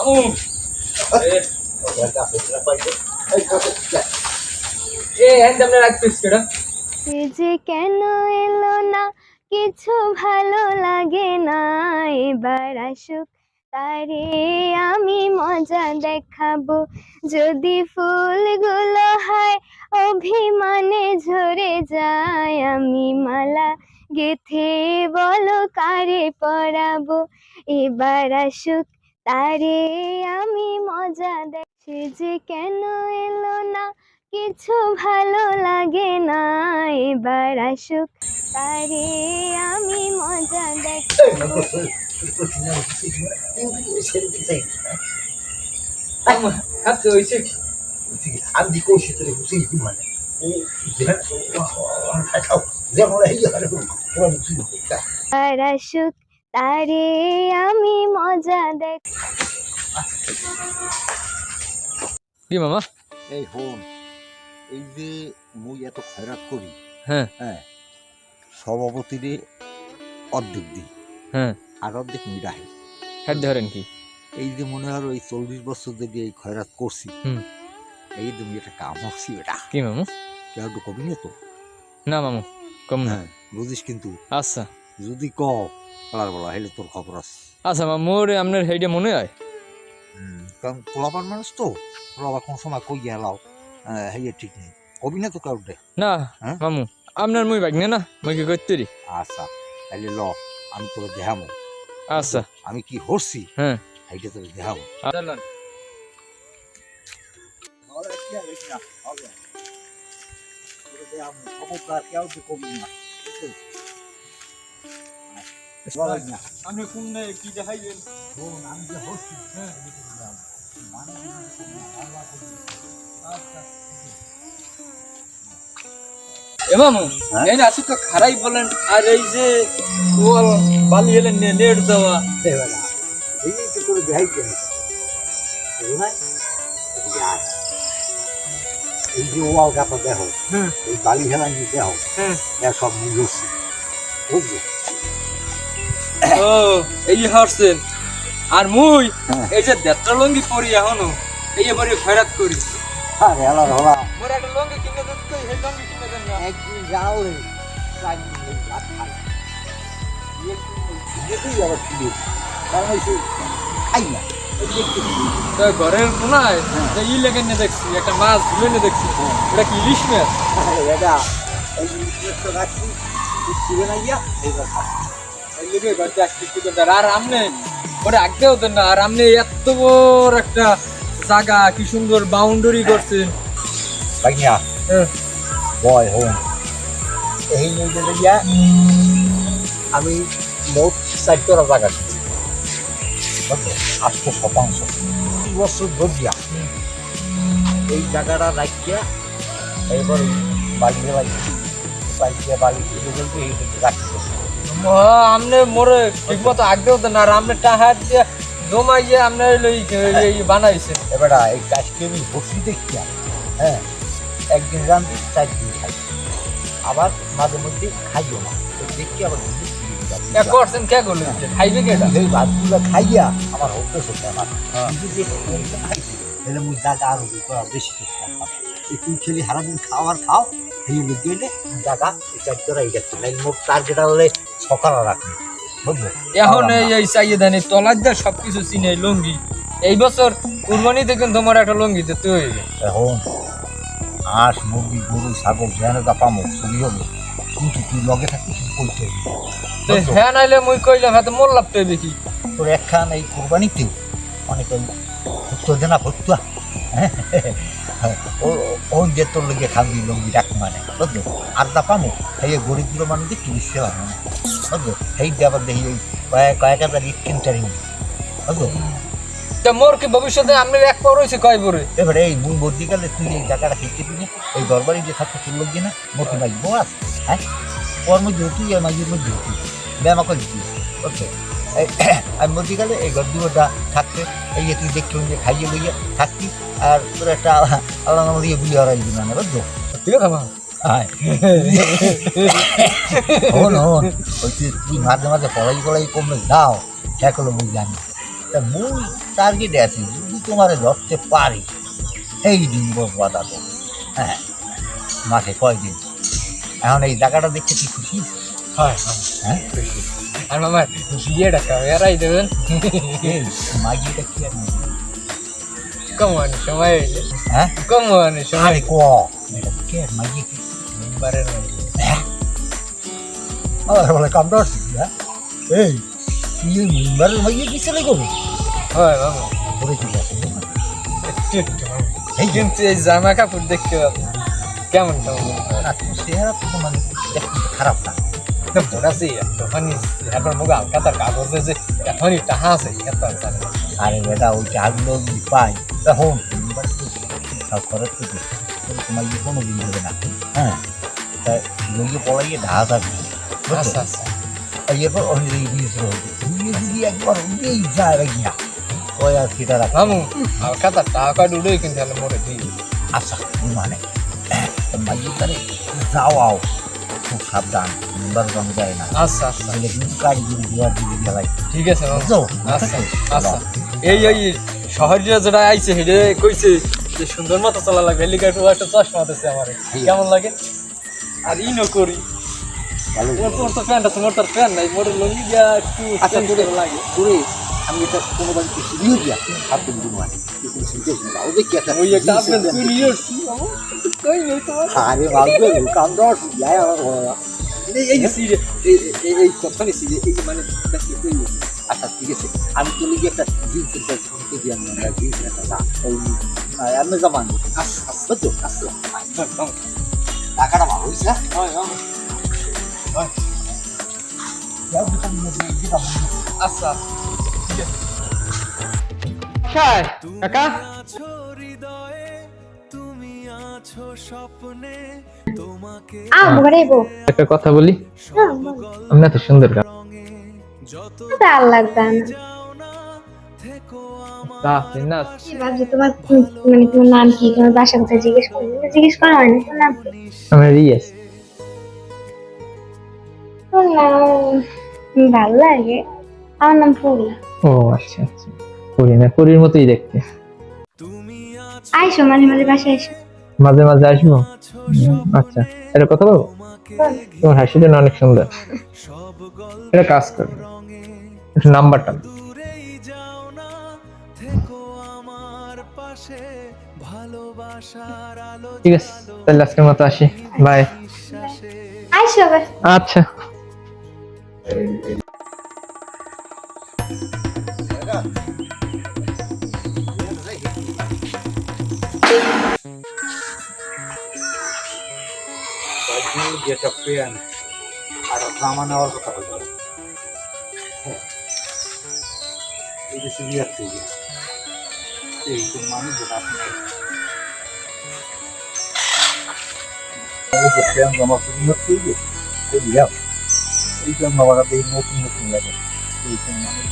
মামু সে যে কেন এলো না কিছু ভালো লাগে না, এবার আসুক তারে আমি মজা দেখাবো। যদি ফুলগুলো হয় অভিমানে ঝরে যায়, আমি মালা গেথে বলো কারে পরাবো। এবার আসুক তারে আমি মজা দেখ। সে যে কেন এলো না কিছু ভালো লাগে না, এবার আসুক তারে আমি মজা দেখাবো। আমি কৌশি তোরে বুঝি মানে এবার আসুক তারে আমি মজা দেখ। কি মামা? এই হন, এই যে মুই এত খয়রাত করি, হ্যাঁ হ্যাঁ, সভাপতিরে অর্ধেক দিই, হ্যাঁ আর অর্ধেক মুই রাখি। হ্যাঁ ধরেন কি? এই যে মনে হয় ওই 40 বছর যদি এই খয়রাত করছি, হুম এই তুমি একটা কাম হচ্ছি এটা কি মামু? কেউ একটু কবি না তো? না মামু কম না। হ্যাঁ বুঝিস, কিন্তু আচ্ছা যদি ক বলার বলা হইলে তোর খবর আছে। আচ্ছা মামুর আপনার হেইটা মনে হয়? কারণ পোলাপান মানুষ তো, পোলাপা কোন সময় কই গেলাও হইয়া ঠিক নেই, কবি না তো কাউকে। না হ্যাঁ? মামু আপনার মুই বাইক না মুই কি করতে রি? আচ্ছা তাহলে ল, আমি তোর দেখাবো আচ্ছা আমি কি হরছি, হ্যাঁ এইটা তোর দেখাবো। চলেন। আপনি কোন কি দেখাইবেন? এ মামু হ্যাঁ? এই না আসি তো খারাই বলেন, আর এই যে ও বালি এলে নেট দেওয়া এই তো তোর দেখাইতে এই যে ওয়াল কাপড় দেখো, হুম এই বালি খেলা নিয়ে দেখো, হুম এর সব বুঝছি বুঝলি। ও এই হারছেন আর মুই হ্যাঁ। এই যে দেড়টা লঙ্গি পরি এখনো এই এবারে খয়রাত করি। আরে হেলা হলা মোর একটা লঙ্গি কিনে দেন তো, এই লঙ্গি কিনে দেন না। একদিন যাও রে, ভাত খাই আবার ফিরে, কারণ ওই সে খাই না তো ঘরের কোনায় যে ই লেগে নিয়ে দেখছি একটা মাছ ধুলে নিয়ে দেখছি, এটা কি ইলিশ মাছ? এটা এই জিনিসটা রাখছি ছিঁড়ে না গিয়া এইবার খাচ্ছি। এই লেগে বাড়িতে আসছি কি করতে, আর আমনে ওরে আগে হতেন না, আর আমনে এত বড় একটা জায়গা কি সুন্দর বাউন্ডারি করছেন। ভাইয়া হ্যাঁ বয় হোম এই নিয়ে গিয়া আমি মোট 4 জায়গা কিনছি, 800 বছর ধরিয়া এই জায়গাটা রাখিয়া এবার বালি লাগছি, বালি এই রাখছি। আমনে মোরে ঠিক মতো আগে হতেন না, আর আমনে টাকা দিয়ে জমাইয়ে আমনে এই বানাইছেন। এবার এই গাছকে আমি বসি দেখিয়া, হ্যাঁ, একদিন রান্ধি 4 দিন খাই, আবার মাঝে মধ্যে খাইও না, দেখি আবার করছেন কে করলেন, খাইবে কেটা? এই ভাতগুলো খাইয়া আমার অভ্যেস হচ্ছে আমার, কিন্তু যে খাইছি তাহলে মুই জায়গা আরো বেশি চেষ্টা করতাম। তুই খেলি সারাদিন খাওয়ার খাও, এই গেলে জায়গা চারটা এই যাচ্ছে না, মোট টার্গেট হলে সকালে রাখবে বুঝলো। এখন এই চাইয়ে দেন এই তলার দিয়ে সবকিছু চিনে লুঙ্গি, এই বছর কুরবানি দেখুন তোমার একটা লুঙ্গি দিতে হইবে। এখন হাঁস মুরগি গরু ছাগল যেন পামো চুরি হলো, কিন্তু তুই লগে থাকতে কিছু করতে হ্যাঁ নাইলে মুই কইলাম হ্যাঁ তো মোর লাভ পেবে কি? তোর একখান এই কোরবানিতেও অনেক ভুত্তর দেনা ভুত্তা ও যে তোর লগে খাবি লঙ্গি রাখি মানে বুঝলো, আর দা পামো এই গরিবগুলো মানুষ একটু বুঝতে পারে না বুঝলো, এই দেবার দেখি ওই কয়েক হাজার ইট কিনটারি বুঝলো। তা মোর কি ভবিষ্যতে আপনার এক পর রয়েছে কয় পরে? এবারে এই মুই বলতে গেলে তুই এই জায়গাটা খেতে দিবি, এই ঘরবাড়ি যে থাকতে তোর লোক না মোটি মাই বউ আছে, হ্যাঁ, ওর মধ্যে তুই আর মাঝের মধ্যে তুই ব্যায়ামা করে দিবি ওকে। আমি বলতে গেলে এই ঘরদুয়ারটা থাকতে এই যে তুই দেখতে যে খাইয়ে লইয়া থাকতি, আর তোর একটা আল্লাহ নাম দিয়ে বুঝে হারাই দিবি না বুঝলো। ঠিক আছে হ্যাঁ হন হন ওই তুই মাঝে মাঝে পড়াই কমে দাও, হ্যাঁ করলো বুঝলি আমি তা মূল টার্গেট আছে, যদি তোমারে ধরতে পারি এই দিন বসবা তো। হ্যাঁ, মাসে কয়দিন? এখন এই জায়গাটা দেখতে কি খুশি? হয় হ্যাঁ, আর মামা বিয়েটা এরাই দেবেন এই মাগিটা কি আর মাগি? কমানো সময় হইলে হ্যাঁ, কমানো সময় আরে ক এটা কে মাগি কি? মেম্বারের হ্যাঁ, আমার বলে কাম ধরছি। হ্যাঁ, এই তুই মেম্বারের মাগি কি চলে গেলি? হয় মামা ওরে কি আছে? একটু একটু এই যে কিন্তু এই জামা কাপড় দেখতে পাবো কেমন কেমন তোমার চেহারা তো মানে দেখতে খারাপ না। পড়াছি এখনই এখন মুখ হালকা তার কাগজে যে এখনই টাহা আছে এত জানে আরে বেটা ওই চাগুলো যদি পাই তখন সব খরচ করতে তোমার কি কোনো দিন দেবে না। হ্যাঁ, তাই লোকে পড়াইয়ে ঢাকা থাকবে। আচ্ছা আচ্ছা এরপর অনেক দিয়েছিল যদি একবার উঠেই যায় গিয়া ওই আর সেটা রাখ। মামু হালকা তার টাকা উড়ে কিন্তু তাহলে মরে দিই আচ্ছা মানে মাঝে তারে যাও আও, খুব সাবধান, মেম্বার রং যায় না। আচ্ছা আচ্ছা তাহলে কিন্তু কাজ যদি দেওয়ার দিকে গেলাই ঠিক আছে মামু বুঝছো? আচ্ছা আচ্ছা এই শহরটা যেটা আইছে হেডে কইছে যে সুন্দর মতো চলা লাগবে হেলিকপ্টার একটা চশমা দিতেছে আমার কেমন লাগে আর ইনো করি ভালো তোর তো প্যান্ট আছে মোর তোর প্যান্ট নাই মোর লঙ্গি দিয়া একটু আচ্ছা change তোরে করা লাগে তোরে আমি এটা কোনো বাড়িতে শুনিয়ে দিয়া হাত তুলে দিব মানে তুই শুনতে শুনতে ও দেখি একটা ওই একটা আপনার চুরি উঠছি মামু কই নেই তোমার আরে ভাববে কাম দর যায় আমার এই যে সিরে এই কথা নি সিরে এই যে মানে কাছে কই আচ্ছা ঠিক আছে, আমি চলে গিয়ে একটা জিন্সের প্যান্ট কিনতে দিয়ে আনলাম, জিন্সের একটা না ওই আমি জামান আচ্ছা আচ্ছা বুঝছো? আসলে মামু টাকাটা ভালো হয়েছে। হয় মামু আচ্ছা ঠিক আছে শায় কাকা ঘরে বউ একটা কথা বলি আমি না তো সুন্দর গান আর লাগবে না। তা না কি ভাবছি তোমার মানে তোমার নাম কি, তোমার বাসা কোথায় জিজ্ঞেস করি, জিজ্ঞেস করা হয়নি তোমার নাম কি? আমার রিয়াস তোর নাম ভালো লাগে, আমার নাম পুরি। ও আচ্ছা আচ্ছা পরি না পরির মতোই দেখতে আইসো মাঝে মাঝে বাসায় এসো। মাঝে মাঝে আসবো আচ্ছা এটা কথা বলবো তোমার হাসিটা না অনেক সুন্দর এটা কাজ করবে একটু নাম্বারটা ঠিক আছে তাহলে আজকের মতো আসি বাই আইসো আবার। আচ্ছা যেটা প্যান্ট আর জামা নেওয়ার কথা বলবো, এই যে সিরিয়াস থেকে এই তো মানুষ যেটা প্যান্ট জামা সিরিয়াস থেকে এই প্যান্ট জামাটা দিয়ে নতুন নতুন লাগে এই মানুষ